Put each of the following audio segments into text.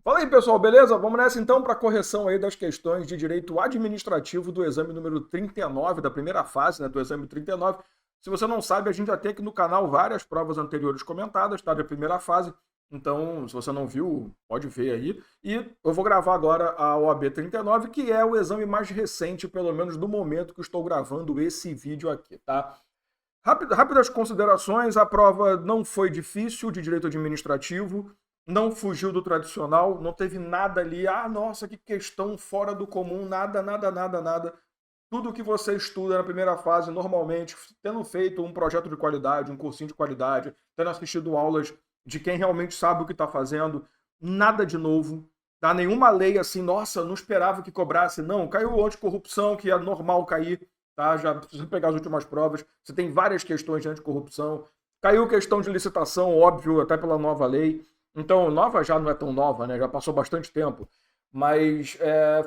Fala aí, pessoal, beleza? Vamos nessa então para a correção aí das questões de direito administrativo do exame número 39, da primeira fase, né, do exame 39. Se você não sabe, a gente já tem aqui no canal várias provas anteriores comentadas, tá? Da primeira fase. Então, se você não viu, pode ver aí. E eu vou gravar agora a OAB 39, que é o exame mais recente, pelo menos do momento que eu estou gravando esse vídeo aqui, tá? Rápidas considerações, a prova não foi difícil de direito administrativo, não fugiu do tradicional, não teve nada ali, nossa, que questão fora do comum, nada, nada, nada, nada. Tudo que você estuda na primeira fase, normalmente, tendo feito um projeto de qualidade, um cursinho de qualidade, tendo assistido aulas de quem realmente sabe o que está fazendo, nada de novo, tá? Nenhuma lei assim, nossa, não esperava que cobrasse, não, caiu o anticorrupção, que é normal cair, tá? Já precisa pegar as últimas provas, você tem várias questões de anticorrupção, caiu questão de licitação, óbvio, até pela nova lei, então nova já não é tão nova, né? Já passou bastante tempo, mas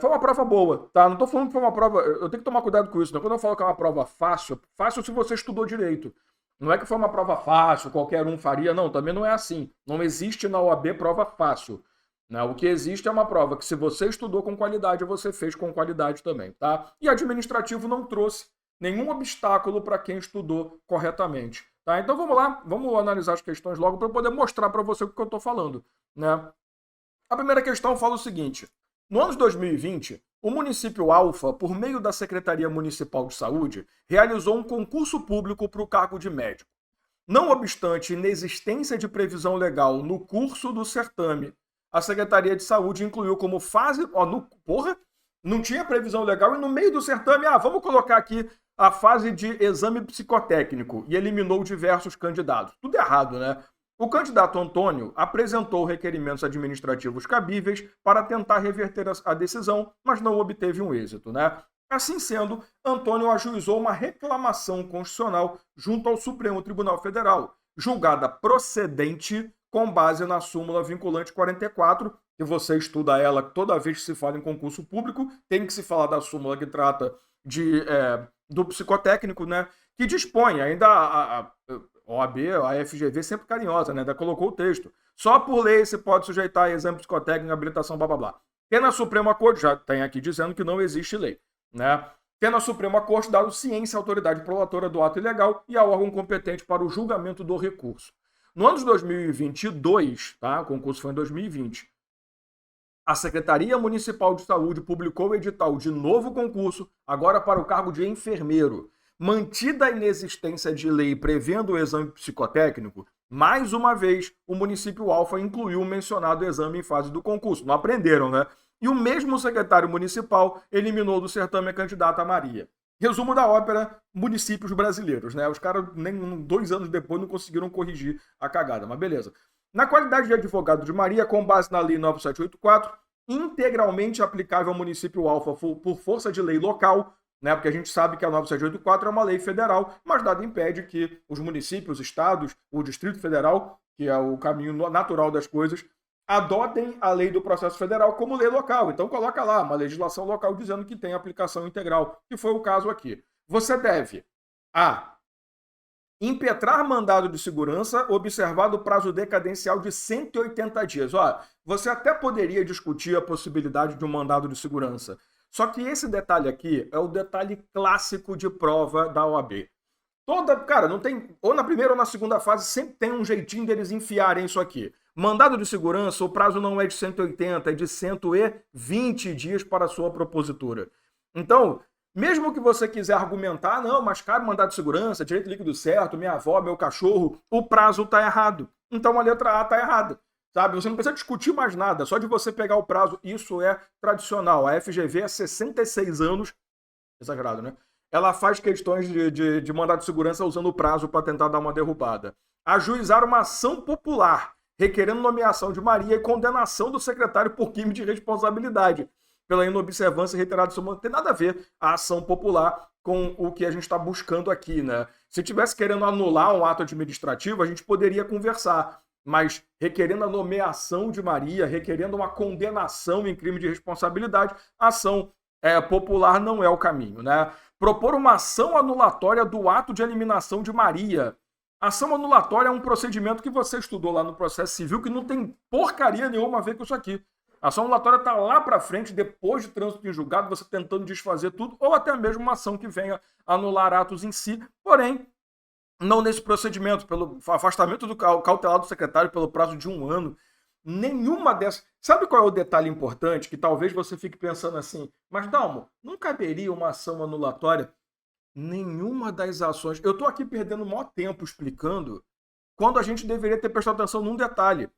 foi uma prova boa, tá? Não tô falando que foi uma prova. Eu tenho que tomar cuidado com isso, né? Quando eu falo que é uma prova fácil, fácil se você estudou direito. Não é que foi uma prova fácil, qualquer um faria, não, também não é assim. Não existe na OAB prova fácil. Né? O que existe é uma prova que, se você estudou com qualidade, você fez com qualidade também, tá? E administrativo não trouxe nenhum obstáculo para quem estudou corretamente. Tá? Então vamos lá, vamos analisar as questões logo para eu poder mostrar para você o que eu estou falando. Né? A primeira questão fala o seguinte: no ano de 2020, o município Alfa, por meio da Secretaria Municipal de Saúde, realizou um concurso público para o cargo de médico. Não obstante inexistência de previsão legal no curso do certame, a Secretaria de Saúde incluiu como fase. Porra! Não tinha previsão legal e no meio do certame, vamos colocar aqui a fase de exame psicotécnico e eliminou diversos candidatos. Tudo errado, né? O candidato Antônio apresentou requerimentos administrativos cabíveis para tentar reverter a decisão, mas não obteve um êxito, né? Assim sendo, Antônio ajuizou uma reclamação constitucional junto ao Supremo Tribunal Federal, julgada procedente com base na súmula vinculante 44, que você estuda ela toda vez que se fala em concurso público, tem que se falar da súmula que trata do psicotécnico, né? Que dispõe ainda a OAB, a FGV sempre carinhosa, né? Ainda colocou o texto. Só por lei se pode sujeitar a exame psicotécnico, habilitação, blá blá blá. Tem na Suprema Corte, já tem aqui dizendo que não existe lei, né? Tem na Suprema Corte dado ciência à autoridade prolatora do ato ilegal e ao órgão competente para o julgamento do recurso. No ano de 2022, tá? O concurso foi em 2020. A Secretaria Municipal de Saúde publicou o edital de novo concurso, agora para o cargo de enfermeiro. Mantida a inexistência de lei prevendo o exame psicotécnico, mais uma vez o município Alfa incluiu o mencionado exame em fase do concurso. Não aprenderam, né? E o mesmo secretário municipal eliminou do certame a candidata Maria. Resumo da ópera: municípios brasileiros, né? Os caras nem 2 anos depois não conseguiram corrigir a cagada, mas beleza. Na qualidade de advogado de Maria, com base na Lei 9784, integralmente aplicável ao município Alfa por força de lei local, né? Porque a gente sabe que a 9784 é uma lei federal, mas nada impede que os municípios, os estados, o Distrito Federal, que é o caminho natural das coisas, adotem a lei do processo federal como lei local. Então coloca lá uma legislação local dizendo que tem aplicação integral, que foi o caso aqui. Você deve impetrar mandado de segurança, observado o prazo decadencial de 180 dias. Você até poderia discutir a possibilidade de um mandado de segurança. Só que esse detalhe aqui é o detalhe clássico de prova da OAB. Cara, não tem. Ou na primeira ou na segunda fase, sempre tem um jeitinho deles enfiarem isso aqui. Mandado de segurança, o prazo não é de 180, é de 120 dias para a sua propositura. Então, mesmo que você quiser argumentar, não, mas cara, mandado de segurança, direito líquido certo, minha avó, meu cachorro, o prazo está errado. Então a letra A está errada. Sabe? Você não precisa discutir mais nada, só de você pegar o prazo, isso é tradicional. A FGV é 66 anos, exagerado, né? Ela faz questões de mandado de segurança usando o prazo para tentar dar uma derrubada. Ajuizar uma ação popular, requerendo nomeação de Maria e condenação do secretário por crime de responsabilidade pela inobservância reiterada do seu mandato. Não tem nada a ver a ação popular com o que a gente está buscando aqui, né? Se tivesse querendo anular um ato administrativo, a gente poderia conversar, mas requerendo a nomeação de Maria, requerendo uma condenação em crime de responsabilidade, a ação popular não é o caminho, né? Propor uma ação anulatória do ato de eliminação de Maria. Ação anulatória é um procedimento que você estudou lá no processo civil que não tem porcaria nenhuma a ver com isso aqui. A ação anulatória está lá para frente, depois de trânsito em julgado, você tentando desfazer tudo, ou até mesmo uma ação que venha anular atos em si, porém, não nesse procedimento, pelo afastamento do cautelar do secretário pelo prazo de 1 ano. Nenhuma dessas. Sabe qual é o detalhe importante? Que talvez você fique pensando assim, mas Dalmo, não caberia uma ação anulatória? Nenhuma das ações. Eu estou aqui perdendo o maior tempo explicando quando a gente deveria ter prestado atenção num detalhe.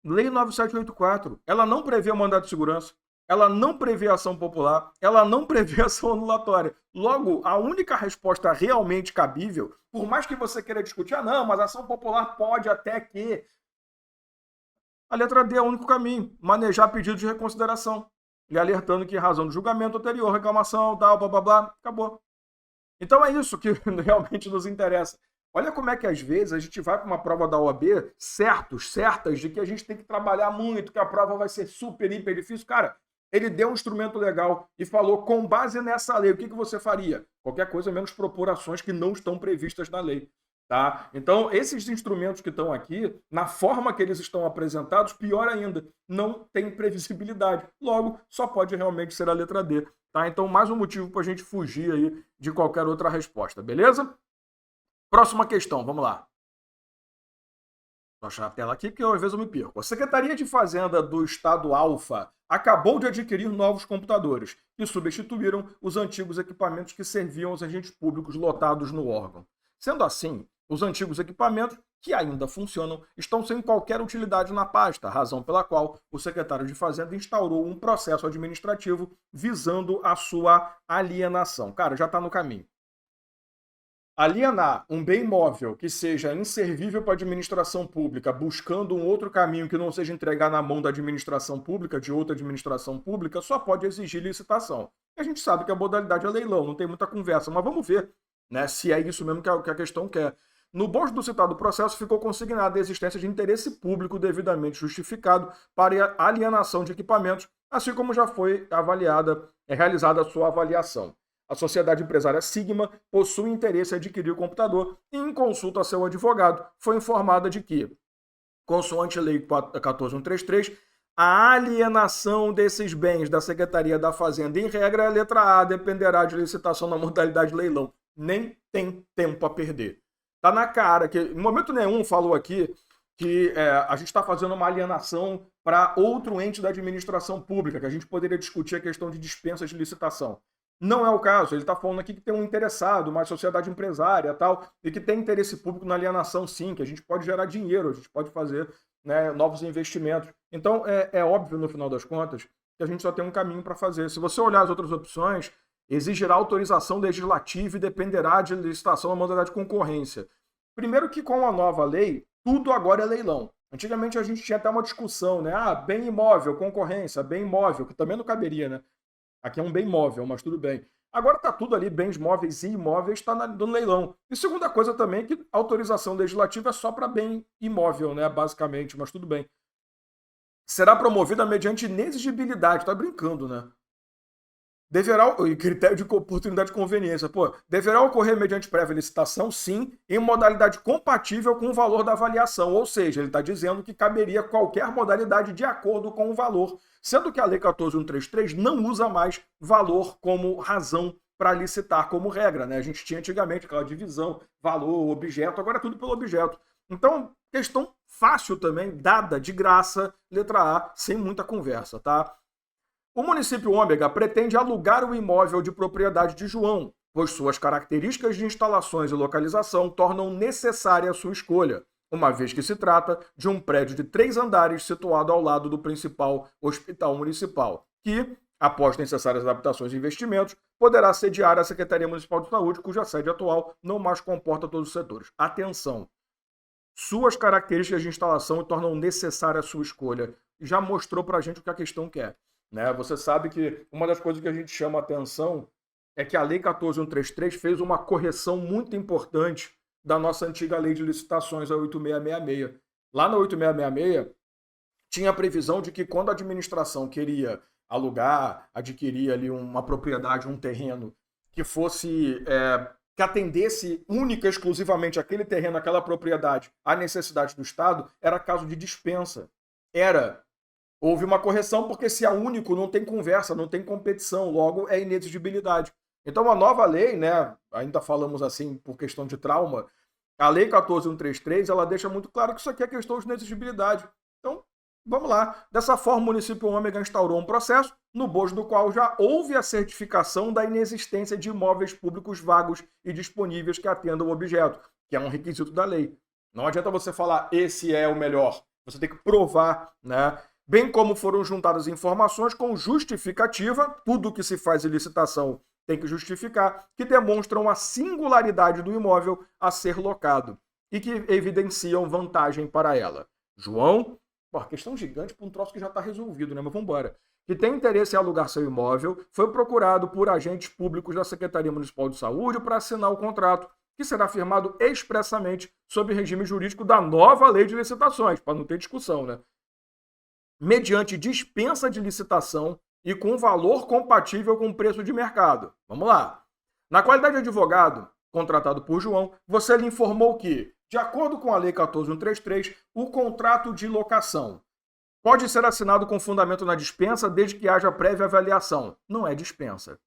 Lei 9784, ela não prevê o mandado de segurança, ela não prevê ação popular, ela não prevê ação anulatória. Logo, a única resposta realmente cabível, por mais que você queira discutir, não, mas a ação popular pode até que... A letra D é o único caminho, manejar pedido de reconsideração. E alertando que em razão do julgamento anterior, reclamação, tal, blá, blá, blá, acabou. Então é isso que realmente nos interessa. Olha como é que às vezes a gente vai para uma prova da OAB certas de que a gente tem que trabalhar muito, que a prova vai ser super, hiper difícil. Cara, ele deu um instrumento legal e falou, com base nessa lei, o que você faria? Qualquer coisa menos propor ações que não estão previstas na lei. Tá? Então, esses instrumentos que estão aqui, na forma que eles estão apresentados, pior ainda, não tem previsibilidade. Logo, só pode realmente ser a letra D. Tá? Então, mais um motivo para a gente fugir aí de qualquer outra resposta, beleza? Próxima questão, vamos lá. Vou achar a tela aqui, porque às vezes eu me perco. A Secretaria de Fazenda do Estado Alfa acabou de adquirir novos computadores, que substituíram os antigos equipamentos que serviam aos agentes públicos lotados no órgão. Sendo assim, os antigos equipamentos, que ainda funcionam, estão sem qualquer utilidade na pasta, razão pela qual o secretário de Fazenda instaurou um processo administrativo visando a sua alienação. Cara, já está no caminho. Alienar um bem imóvel que seja inservível para a administração pública, buscando um outro caminho que não seja entregar na mão da administração pública, de outra administração pública, só pode exigir licitação. A gente sabe que a modalidade é leilão, não tem muita conversa, mas vamos ver, né, se é isso mesmo que a questão quer. No bojo do citado processo ficou consignada a existência de interesse público devidamente justificado para a alienação de equipamentos, assim como já foi realizada a sua avaliação. A sociedade empresária Sigma possui interesse em adquirir o computador e, em consulta a seu advogado, foi informada de que, consoante a Lei 14133, a alienação desses bens da Secretaria da Fazenda, em regra, a letra A, dependerá de licitação na modalidade leilão. Nem tem tempo a perder. Tá na cara que, em momento nenhum, falou aqui que a gente está fazendo uma alienação para outro ente da administração pública, que a gente poderia discutir a questão de dispensas de licitação. Não é o caso, ele está falando aqui que tem um interessado, uma sociedade empresária tal, e que tem interesse público na alienação sim, que a gente pode gerar dinheiro, a gente pode fazer, né, novos investimentos. Então é óbvio, no final das contas, que a gente só tem um caminho para fazer. Se você olhar as outras opções, exigirá autorização legislativa e dependerá de licitação na modalidade de concorrência. Primeiro que com a nova lei, tudo agora é leilão. Antigamente a gente tinha até uma discussão, né? Bem imóvel, concorrência, bem imóvel, que também não caberia, né? Aqui é um bem móvel, mas tudo bem. Agora está tudo ali, bens móveis e imóveis, está no leilão. E segunda coisa também é que autorização legislativa é só para bem imóvel, né? Basicamente, mas tudo bem. Será promovida mediante inexigibilidade, tá brincando, né? Deverá, critério de oportunidade de conveniência, deverá ocorrer mediante prévia licitação, sim, em modalidade compatível com o valor da avaliação, ou seja, ele está dizendo que caberia qualquer modalidade de acordo com o valor, sendo que a Lei 14133 não usa mais valor como razão para licitar como regra, né? A gente tinha antigamente aquela divisão, valor, objeto, agora é tudo pelo objeto. Então, questão fácil também, dada de graça, letra A, sem muita conversa, tá? O município Ômega pretende alugar o imóvel de propriedade de João, pois suas características de instalações e localização tornam necessária a sua escolha, uma vez que se trata de um prédio de 3 andares situado ao lado do principal hospital municipal, que, após necessárias adaptações e investimentos, poderá sediar a Secretaria Municipal de Saúde, cuja sede atual não mais comporta todos os setores. Atenção! Suas características de instalação tornam necessária a sua escolha. Já mostrou pra gente o que a questão quer. Né? Você sabe que uma das coisas que a gente chama a atenção é que a Lei 14133 fez uma correção muito importante da nossa antiga lei de licitações, a 8666. Lá na 8666, tinha a previsão de que quando a administração queria alugar, adquirir ali uma propriedade, um terreno que fosse... que atendesse única e exclusivamente aquele terreno, aquela propriedade, à necessidade do Estado, era caso de dispensa. Era Houve uma correção porque se é único, não tem conversa, não tem competição, logo é inexigibilidade. Então a nova lei, né, ainda falamos assim por questão de trauma, a lei 14.133, ela deixa muito claro que isso aqui é questão de inexigibilidade. Então, vamos lá. Dessa forma, o município Ômega instaurou um processo no bojo do qual já houve a certificação da inexistência de imóveis públicos vagos e disponíveis que atendam o objeto, que é um requisito da lei. Não adianta você falar esse é o melhor. Você tem que provar, né? Bem como foram juntadas informações com justificativa, tudo que se faz em licitação tem que justificar, que demonstram a singularidade do imóvel a ser locado e que evidenciam vantagem para ela. João, pô, questão gigante para um troço que já está resolvido, né? Mas vamos embora. Que tem interesse em alugar seu imóvel, foi procurado por agentes públicos da Secretaria Municipal de Saúde para assinar o contrato, que será firmado expressamente sob regime jurídico da nova lei de licitações, para não ter discussão, né? Mediante dispensa de licitação e com valor compatível com o preço de mercado. Vamos lá. Na qualidade de advogado contratado por João, você lhe informou que, de acordo com a Lei 14.133, o contrato de locação pode ser assinado com fundamento na dispensa desde que haja prévia avaliação. Não é dispensa.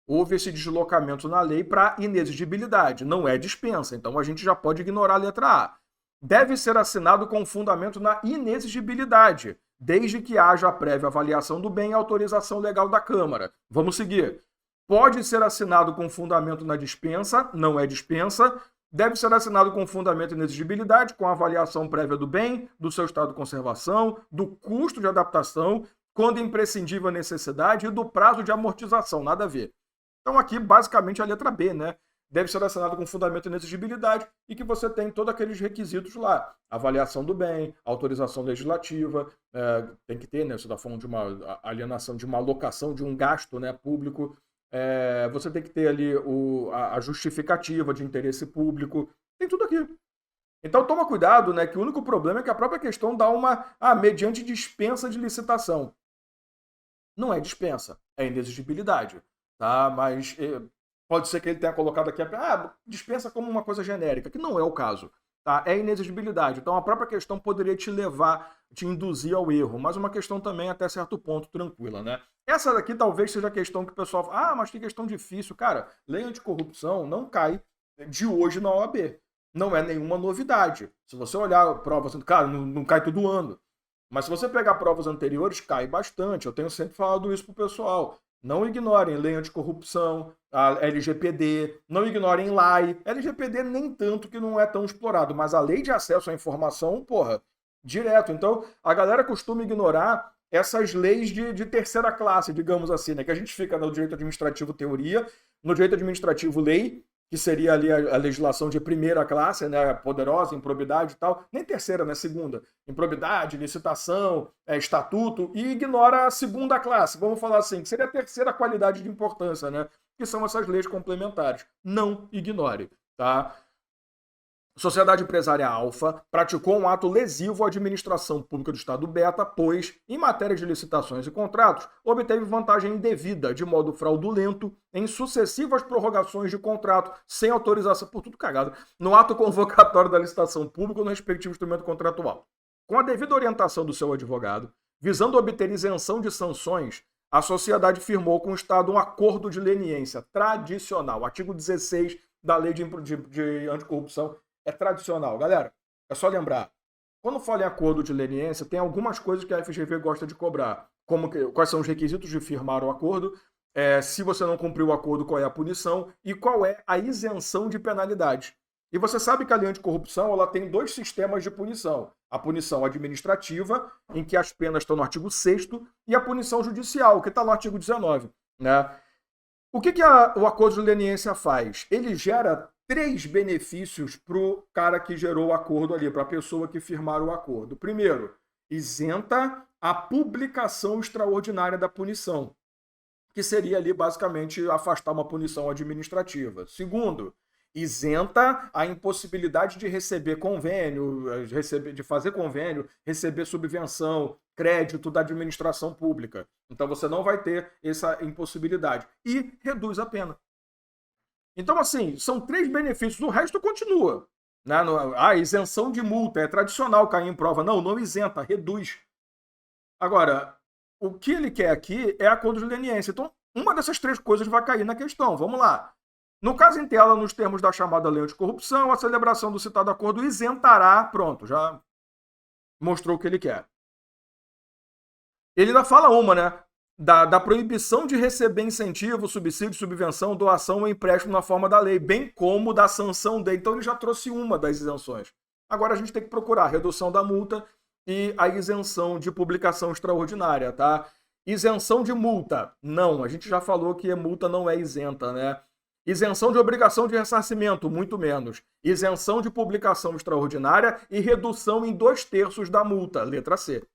Houve esse deslocamento na lei para inexigibilidade. Não é dispensa. Então a gente já pode ignorar a letra A. Deve ser assinado com fundamento na inexigibilidade, desde que haja a prévia avaliação do bem e autorização legal da Câmara. Vamos seguir. Pode ser assinado com fundamento na dispensa, não é dispensa. Deve ser assinado com fundamento em exigibilidade, com avaliação prévia do bem, do seu estado de conservação, do custo de adaptação, quando imprescindível a necessidade e do prazo de amortização, nada a ver. Então aqui, basicamente, a letra B, né? Deve ser assinado com fundamento em exigibilidade e que você tem todos aqueles requisitos lá. Avaliação do bem, autorização legislativa, tem que ter, né? Você está falando de uma alienação, de uma alocação, de um gasto, né, público. Você tem que ter ali a justificativa de interesse público. Tem tudo aqui. Então toma cuidado, né? Que o único problema é que a própria questão dá mediante dispensa de licitação. Não é dispensa, é inexigibilidade. Tá? Mas pode ser que ele tenha colocado aqui, dispensa como uma coisa genérica, que não é o caso. Tá? É inexigibilidade. Então a própria questão poderia te levar, te induzir ao erro, mas uma questão também até certo ponto tranquila, né? Essa daqui talvez seja a questão que o pessoal fala, mas que questão difícil. Cara, lei anticorrupção não cai de hoje na OAB. Não é nenhuma novidade. Se você olhar provas, cara, não cai todo ano. Mas se você pegar provas anteriores, cai bastante. Eu tenho sempre falado isso pro pessoal. Não ignorem lei anticorrupção, a LGPD, não ignorem lei. LGPD nem tanto que não é tão explorado, mas a lei de acesso à informação, porra, direto. Então, a galera costuma ignorar essas leis de terceira classe, digamos assim, né? Que a gente fica no direito administrativo teoria, no direito administrativo lei, que seria ali a legislação de primeira classe, né, poderosa, improbidade e tal, nem terceira, né, segunda, improbidade, licitação, estatuto, e ignora a segunda classe, vamos falar assim, que seria a terceira qualidade de importância, né, que são essas leis complementares. Não ignore, tá? Sociedade Empresária Alfa praticou um ato lesivo à administração pública do Estado Beta, pois, em matéria de licitações e contratos, obteve vantagem indevida, de modo fraudulento, em sucessivas prorrogações de contrato, sem autorização, por tudo cagado, no ato convocatório da licitação pública ou no respectivo instrumento contratual. Com a devida orientação do seu advogado, visando obter isenção de sanções, a sociedade firmou com o Estado um acordo de leniência tradicional, artigo 16 da Lei de Anticorrupção. É tradicional. Galera, é só lembrar. Quando fala em acordo de leniência, tem algumas coisas que a FGV gosta de cobrar. Quais são os requisitos de firmar o acordo, se você não cumpriu o acordo, qual é a punição e qual é a isenção de penalidade. E você sabe que a lei anticorrupção ela tem dois sistemas de punição. A punição administrativa, em que as penas estão no artigo 6º, e a punição judicial, que está no artigo 19. Né? O que o acordo de leniência faz? Ele gera 3 benefícios para o cara que gerou o acordo ali, para a pessoa que firmar o acordo. Primeiro, isenta a publicação extraordinária da punição, que seria ali basicamente afastar uma punição administrativa. Segundo, isenta a impossibilidade de receber convênio, de fazer convênio, receber subvenção, crédito da administração pública. Então você não vai ter essa impossibilidade. E reduz a pena. Então, assim, são 3 benefícios, o resto continua. Né? Isenção de multa, é tradicional cair em prova. Não isenta, reduz. Agora, o que ele quer aqui é acordo de leniência. Então, uma dessas três coisas vai cair na questão. Vamos lá. No caso em tela, nos termos da chamada lei anticorrupção, a celebração do citado acordo isentará, pronto, já mostrou o que ele quer. Ele ainda fala uma, né? Da proibição de receber incentivo, subsídio, subvenção, doação ou empréstimo na forma da lei, bem como da sanção dele. Então ele já trouxe uma das isenções. Agora a gente tem que procurar a redução da multa e a isenção de publicação extraordinária, tá? Isenção de multa, não. A gente já falou que a multa não é isenta, né? Isenção de obrigação de ressarcimento, muito menos. Isenção de publicação extraordinária e redução em 2/3 da multa, letra C.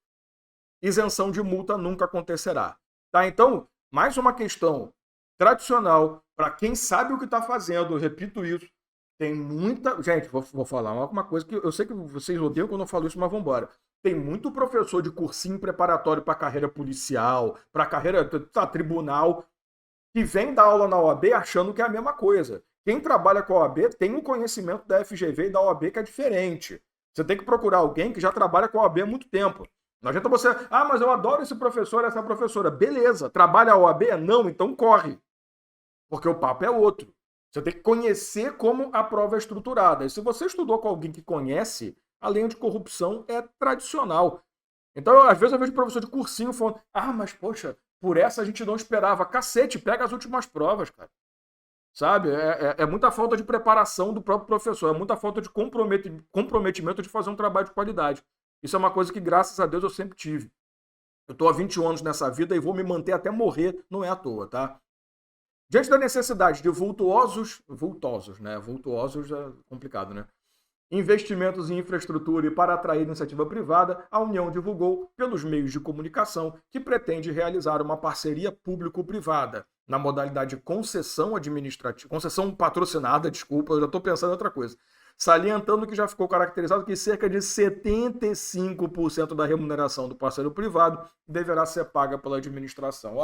Isenção de multa nunca acontecerá. Tá? Então, mais uma questão tradicional para quem sabe o que está fazendo, eu repito isso. Tem muita. Gente, vou falar uma coisa que eu sei que vocês odeiam quando eu falo isso, mas vamos embora. Tem muito professor de cursinho preparatório para carreira policial, para carreira tribunal, que vem dar aula na OAB achando que é a mesma coisa. Quem trabalha com a OAB tem um conhecimento da FGV e da OAB que é diferente. Você tem que procurar alguém que já trabalha com a OAB há muito tempo. Não adianta você, mas eu adoro esse professor, essa professora. Beleza, trabalha a OAB? Não, então corre. Porque o papo é outro. Você tem que conhecer como a prova é estruturada. E se você estudou com alguém que conhece, a lei anticorrupção é tradicional. Então, às vezes eu vejo professor de cursinho falando, mas poxa, por essa a gente não esperava. Cacete, pega as últimas provas, cara. Sabe? É muita falta de preparação do próprio professor, é muita falta de comprometimento de fazer um trabalho de qualidade. Isso é uma coisa que, graças a Deus, eu sempre tive. Eu estou há 21 anos nessa vida e vou me manter até morrer, não é à toa, tá? Diante da necessidade de vultuosos, né? Vultuosos é complicado, né? Investimentos em infraestrutura e para atrair iniciativa privada, a União divulgou, pelos meios de comunicação, que pretende realizar uma parceria público-privada, na modalidade concessão administrativa, concessão patrocinada, desculpa, eu já estou pensando em outra coisa, salientando que já ficou caracterizado que cerca de 75% da remuneração do parceiro privado deverá ser paga pela administração.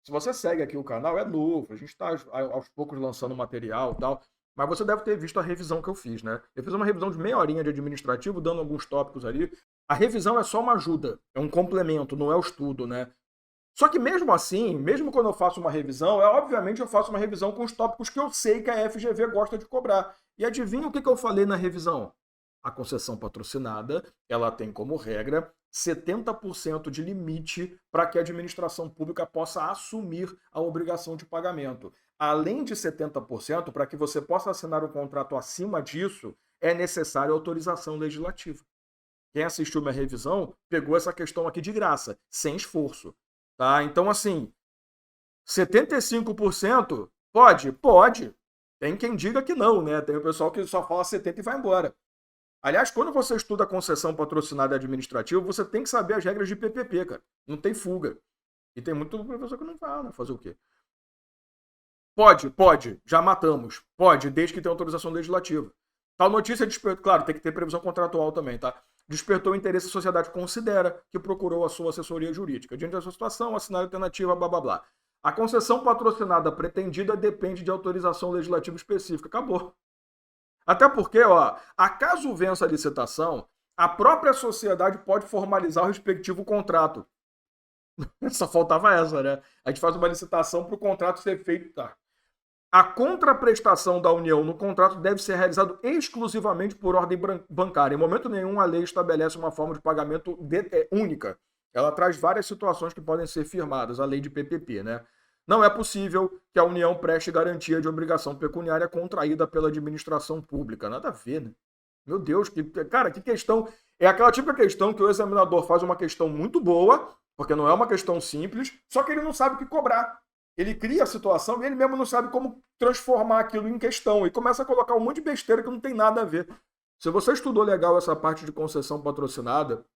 Se você segue aqui o canal, é novo, a gente está aos poucos lançando material e tal, mas você deve ter visto a revisão que eu fiz, né? Eu fiz uma revisão de meia horinha de administrativo, dando alguns tópicos ali. A revisão é só uma ajuda, é um complemento, não é o estudo, né? Só que mesmo assim, mesmo quando eu faço uma revisão, obviamente eu faço uma revisão com os tópicos que eu sei que a FGV gosta de cobrar. E adivinha o que eu falei na revisão? A concessão patrocinada, ela tem como regra 70% de limite para que a administração pública possa assumir a obrigação de pagamento. Além de 70%, para que você possa assinar um contrato acima disso, é necessária autorização legislativa. Quem assistiu minha revisão pegou essa questão aqui de graça, sem esforço. Tá? Então, assim, 75% pode? Pode. Tem quem diga que não, né? Tem o pessoal que só fala 70% e vai embora. Aliás, quando você estuda a concessão patrocinada administrativa, você tem que saber as regras de PPP, cara. Não tem fuga. E tem muito professor que não fala, fazer o quê? Pode. Já matamos. Pode, desde que tenha autorização legislativa. Tal notícia despertou, claro, tem que ter previsão contratual também, tá? Despertou o interesse, a sociedade considera que procurou a sua assessoria jurídica. Diante dessa situação, assinar a alternativa, blá, blá, blá. A concessão patrocinada pretendida depende de autorização legislativa específica. Acabou. Até porque, acaso vença a licitação, a própria sociedade pode formalizar o respectivo contrato. Só faltava essa, né? A gente faz uma licitação para o contrato ser feito. Tá. A contraprestação da União no contrato deve ser realizado exclusivamente por ordem bancária. Em momento nenhum, a lei estabelece uma forma de pagamento única. Ela traz várias situações que podem ser firmadas, a lei de PPP, né? Não é possível que a União preste garantia de obrigação pecuniária contraída pela administração pública. Nada a ver, né? Meu Deus, que questão. É aquela típica questão que o examinador faz uma questão muito boa, porque não é uma questão simples, só que ele não sabe o que cobrar. Ele cria a situação e ele mesmo não sabe como transformar aquilo em questão. E começa a colocar um monte de besteira que não tem nada a ver. Se você estudou legal essa parte de concessão patrocinada,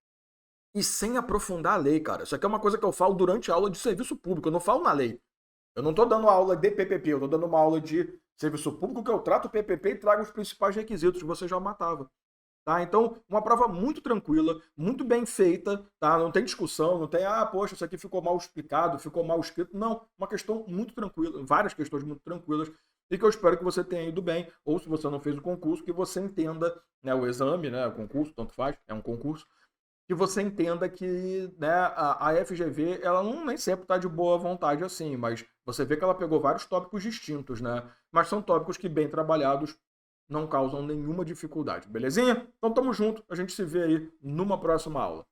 e sem aprofundar a lei, cara. Isso aqui é uma coisa que eu falo durante a aula de serviço público. Eu não falo na lei. Eu não estou dando aula de PPP, eu estou dando uma aula de serviço público que eu trato o PPP e trago os principais requisitos que você já matava. Tá? Então, uma prova muito tranquila, muito bem feita, tá? Não tem discussão, não tem, poxa, isso aqui ficou mal explicado, ficou mal escrito. Não, uma questão muito tranquila, várias questões muito tranquilas, e que eu espero que você tenha ido bem, ou se você não fez o concurso, que você entenda, né, o exame, né, o concurso, tanto faz, é um concurso, que você entenda que, né, a FGV, ela não nem sempre está de boa vontade assim, mas você vê que ela pegou vários tópicos distintos, né? Mas são tópicos que, bem trabalhados, não causam nenhuma dificuldade, belezinha? Então tamo junto, a gente se vê aí numa próxima aula.